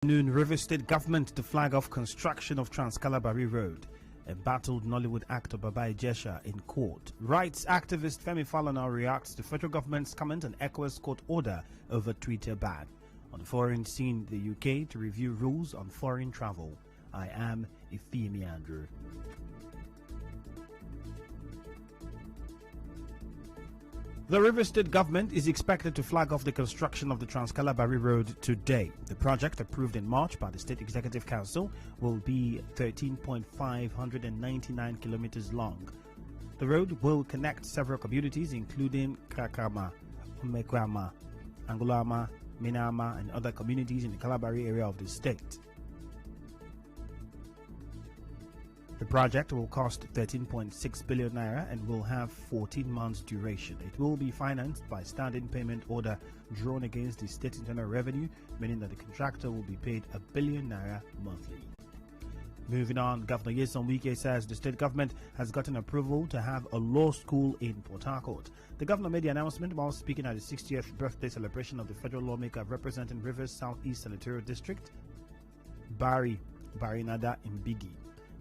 River State government to flag off construction of Trans-Kalabari Road. Embattled Nollywood actor Baba Ijesha in court. Rights activist Femi Falana reacts to federal government's comment on ECOWAS court order over Twitter ban. On the foreign scene, the UK to review rules on foreign travel. I am Ifiemi Andrew. The River State government is expected to flag off the construction of the Trans-Kalabari Road today. The project, approved in March by the State Executive Council, will be 13.599 kilometers long. The road will connect several communities including Krakama, Umekwama, Angulama, Minama and other communities in the Kalabari area of the state. The project will cost 13.6 billion naira and will have 14 months duration. It will be financed by standing payment order drawn against the state internal revenue, meaning that the contractor will be paid 1 billion naira monthly. Moving on, Governor Nyesom Wike says the state government has gotten approval to have a law school in Port Harcourt. The governor made the announcement while speaking at the 60th birthday celebration of the federal lawmaker representing Rivers Southeast Senatorial District, Barinada Mbigi.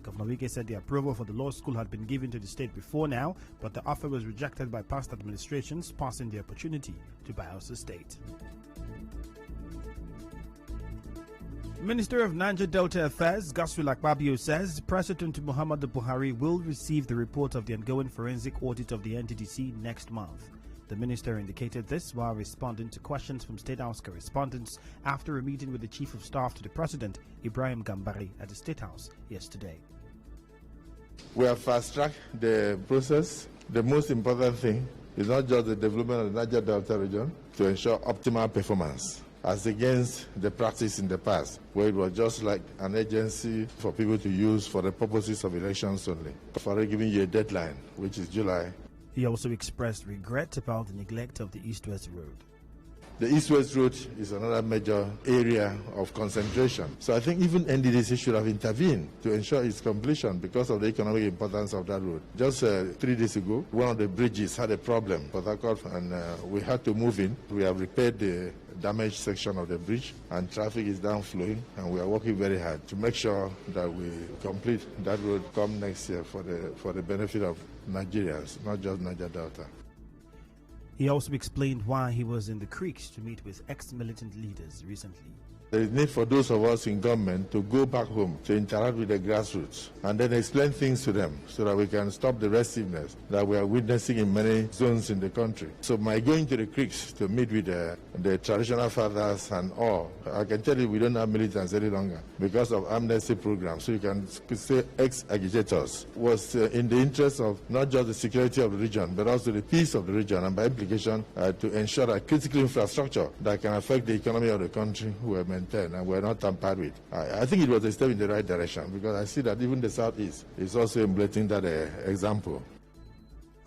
Governor Wike said the approval for the law school had been given to the state before now, but the offer was rejected by past administrations, passing the opportunity to Bayelsa State. Minister of Niger Delta Affairs, Godswill Akpabio, says President Muhammadu Buhari will receive the report of the ongoing forensic audit of the NDDC next month. The minister indicated this while responding to questions from State House correspondents after a meeting with the Chief of Staff to the President, Ibrahim Gambari, at the State House yesterday. We have fast-tracked the process. The most important thing is not just the development of the Niger Delta region to ensure optimal performance, as against the practice in the past, where it was just like an agency for people to use for the purposes of elections only. For giving you a deadline, which is July. He also expressed regret about the neglect of the East-West Road. The East-West Road is another major area of concentration. So I think even NDDC should have intervened to ensure its completion because of the economic importance of that road. Just 3 days ago, one of the bridges had a problem, Port Harcourt, and we had to move in. We have repaired the damaged section of the bridge and traffic is downflowing, and we are working very hard to make sure that we complete that road come next year for the benefit of Nigerians, not just Niger Delta. He also explained why he was in the creeks to meet with ex-militant leaders recently. There is need for those of us in government to go back home to interact with the grassroots and then explain things to them so that we can stop the restiveness that we are witnessing in many zones in the country. So my going to the creeks to meet with the traditional fathers and all, I can tell you we don't have militants any longer because of amnesty programs. So you can say ex-agitators was in the interest of not just the security of the region but also the peace of the region, and by implication to ensure that critical infrastructure that can affect the economy of the country were maintained and were not tampered with. I think it was a step in the right direction because I see that even the Southeast is also emulating that example.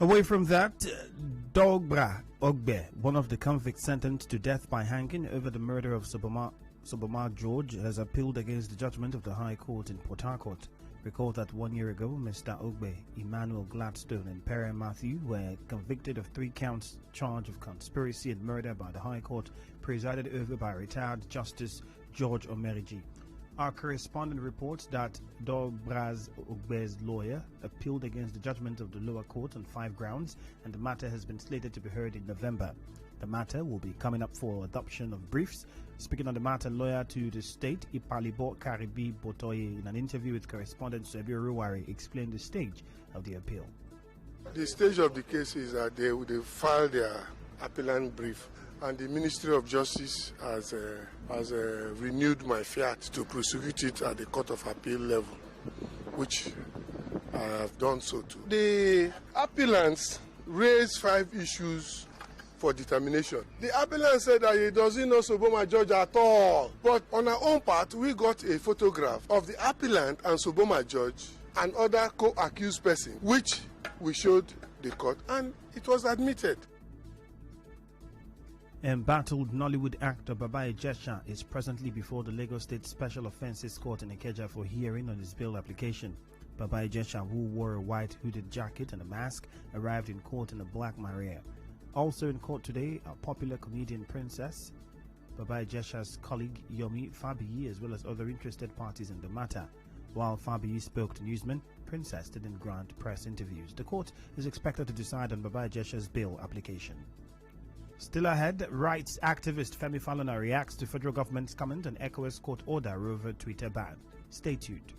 Away from that, Dogbra Ogbe, one of the convicts sentenced to death by hanging over the murder of Soboma George, has appealed against the judgment of the High Court in Port Harcourt. Recall that 1 year ago, Mr. Ogbe, Emmanuel Gladstone and Perry Matthew were convicted of 3 counts charge of conspiracy and murder by the High Court, presided over by retired Justice George Omeriji. Our correspondent reports that Dogbraz Ogbe's lawyer appealed against the judgment of the lower court on 5 grounds, and the matter has been slated to be heard in November. The matter will be coming up for adoption of briefs. Speaking on the matter, lawyer to the state, Ipalibo Karibi Botoye, in an interview with correspondent Sebi Ruwari, explained the stage of the appeal. The stage of the case is that they filed their appellant brief, and the Ministry of Justice has renewed my fiat to prosecute it at the Court of Appeal level, which I have done so too. The appellants raised 5 issues for determination. The appellant said that he doesn't know Soboma George at all. But on our own part, we got a photograph of the appellant and Soboma George and other co-accused person, which we showed the court, and it was admitted. Embattled Nollywood actor Baba Ijesha is presently before the Lagos State Special Offences Court in Ikeja for hearing on his bail application. Baba Ijesha, who wore a white hooded jacket and a mask, arrived in court in a black Maria. Also in court today, a popular comedian Princess Baba Ijesha's colleague Yomi Fabiyi, as well as other interested parties in the matter. While Fabiyi spoke to newsmen, Princess didn't grant press interviews. The court is expected to decide on Baba Ijesha's bail application. Still ahead, rights activist Femi Falana reacts to federal government's comment on ECOWAS court order over Twitter ban. Stay tuned.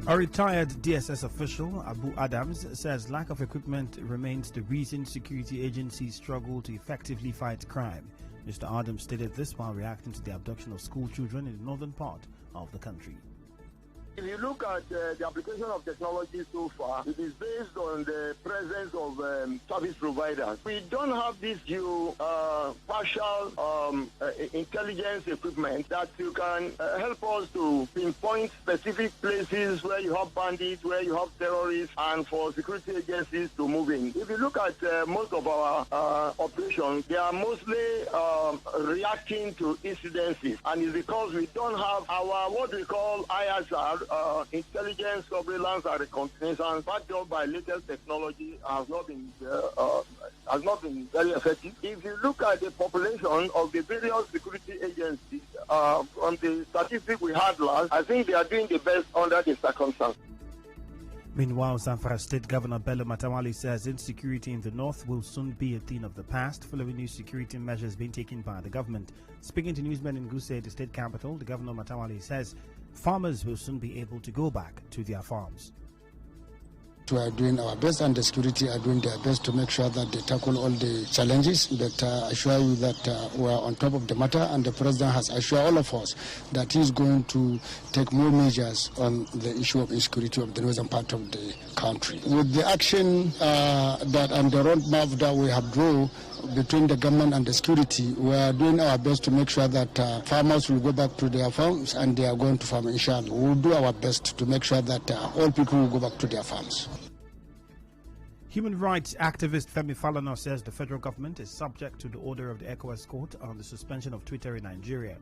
A retired DSS official, Abu Adams, says lack of equipment remains the reason security agencies struggle to effectively fight crime. Mr. Adams stated this while reacting to the abduction of school children in the northern part of the country. If you look at the application of technology so far, it is based on the presence of service providers. We don't have this new partial intelligence equipment that you can help us to pinpoint specific places where you have bandits, where you have terrorists, and for security agencies to move in. If you look at most of our operations, they are mostly reacting to incidences, and it's because we don't have our what we call ISR, intelligence, surveillance, and reconnaissance, backed up by latest technology, has not been very effective. If you look at the population of the various security agencies, from the statistics we had last, I think they are doing the best under the circumstances. Meanwhile, Zamfara State Governor Bello Matawali says insecurity in the north will soon be a thing of the past following new security measures being taken by the government. Speaking to newsmen in Gusau, the state capital, the Governor Matawali says farmers will soon be able to go back to their farms. We are doing our best, and the security are doing their best to make sure that they tackle all the challenges. But I assure you that we are on top of the matter, and the President has assured all of us that he is going to take more measures on the issue of insecurity of the northern part of the country. With the action that and the roadmap that we have drawn between the government and the security, we are doing our best to make sure that farmers will go back to their farms, and they are going to farm, inshallah. We will do our best to make sure that all people will go back to their farms. Human rights activist Femi Falana says the federal government is subject to the order of the ECOWAS court on the suspension of Twitter in Nigeria.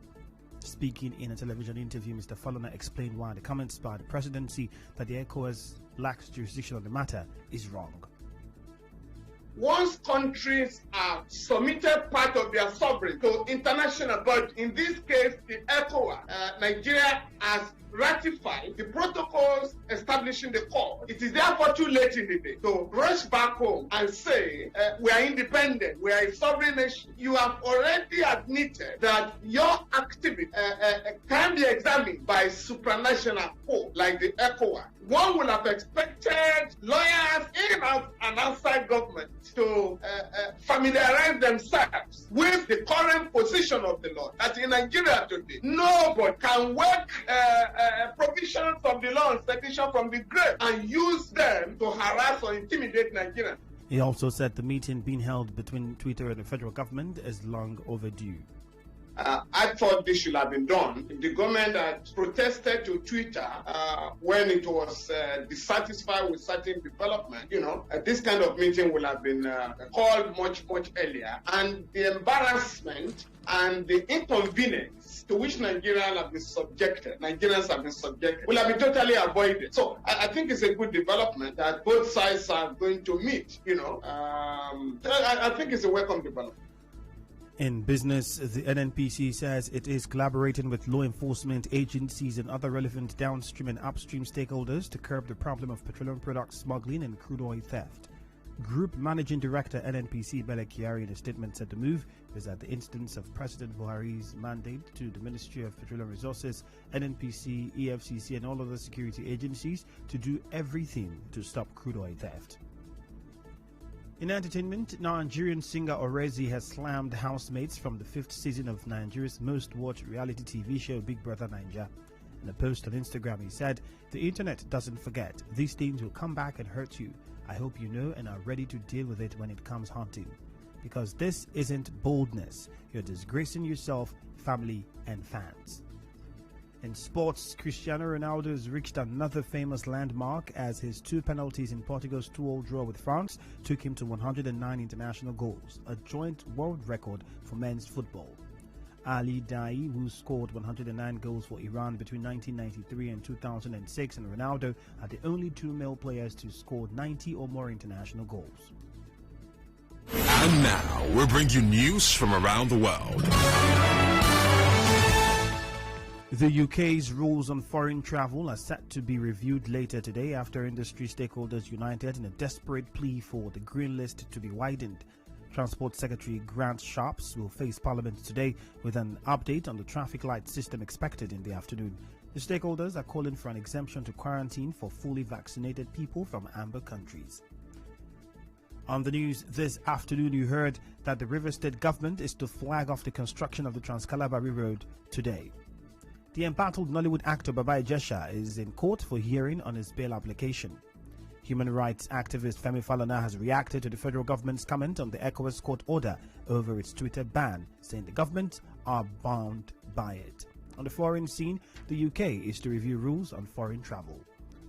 Speaking in a television interview, Mr. Falana explained why the comments by the presidency that the ECOWAS lacks jurisdiction on the matter is wrong. Once countries are submitted part of their sovereignty to international body, in this case the ECOWAS, Nigeria has ratified the protocols establishing the court. It is therefore too late in the day to rush back home and say we are independent, we are a sovereign nation. You have already admitted that your activity can be examined by supranational court like the ECOWAS. One would have expected lawyers in and outside government to familiarize themselves with the current position of the law. That in Nigeria today, nobody can work provisions of the law and section from the grave and use them to harass or intimidate Nigerians. He also said the meeting being held between Twitter and the federal government is long overdue. I thought this should have been done. The government had protested to Twitter when it was dissatisfied with certain development. This kind of meeting would have been called much earlier. And the embarrassment and the inconvenience to which Nigerians have been subjected will have been totally avoided. So I think it's a good development that both sides are going to meet. I think it's a welcome development. In business, the NNPC says it is collaborating with law enforcement agencies and other relevant downstream and upstream stakeholders to curb the problem of petroleum product smuggling and crude oil theft. Group Managing Director NNPC Bele Kyari in a statement said the move is at the instance of President Buhari's mandate to the Ministry of Petroleum Resources, NNPC, EFCC and all other security agencies to do everything to stop crude oil theft. In entertainment, Nigerian singer Orezi has slammed housemates from the 5th season of Nigeria's most watched reality TV show Big Brother Naija. In a post on Instagram, he said, "The internet doesn't forget. These things will come back and hurt you. I hope you know and are ready to deal with it when it comes haunting. Because this isn't boldness. You're disgracing yourself, family, and fans." In sports, Cristiano Ronaldo has reached another famous landmark as his 2 penalties in Portugal's 2-2 draw with France took him to 109 international goals, a joint world record for men's football. Ali Dai, who scored 109 goals for Iran between 1993 and 2006, and Ronaldo are the only 2 male players to score 90 or more international goals. And now, we'll bring you news from around the world. The UK's rules on foreign travel are set to be reviewed later today after industry stakeholders united in a desperate plea for the green list to be widened. Transport Secretary Grant Shapps will face Parliament today with an update on the traffic light system expected in the afternoon. The stakeholders are calling for an exemption to quarantine for fully vaccinated people from amber countries. On the news this afternoon, you heard that the Rivers State government is to flag off the construction of the Trans-Calabar Road today. The embattled Nollywood actor Baba Ijesha is in court for hearing on his bail application. Human rights activist Femi Falana has reacted to the federal government's comment on the ECOWAS court order over its Twitter ban, saying the government are bound by it. On the foreign scene, the UK is to review rules on foreign travel.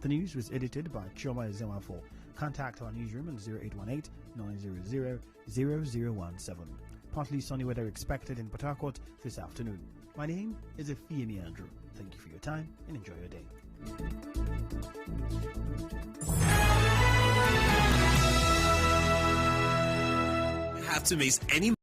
The news was edited by Chioma Ezewafo. Contact our newsroom on 0818-900-0017. Partly sunny weather expected in Port Harcourt this afternoon. My name is Ifiemi Andrew. Thank you for your time and enjoy your day. Have to miss any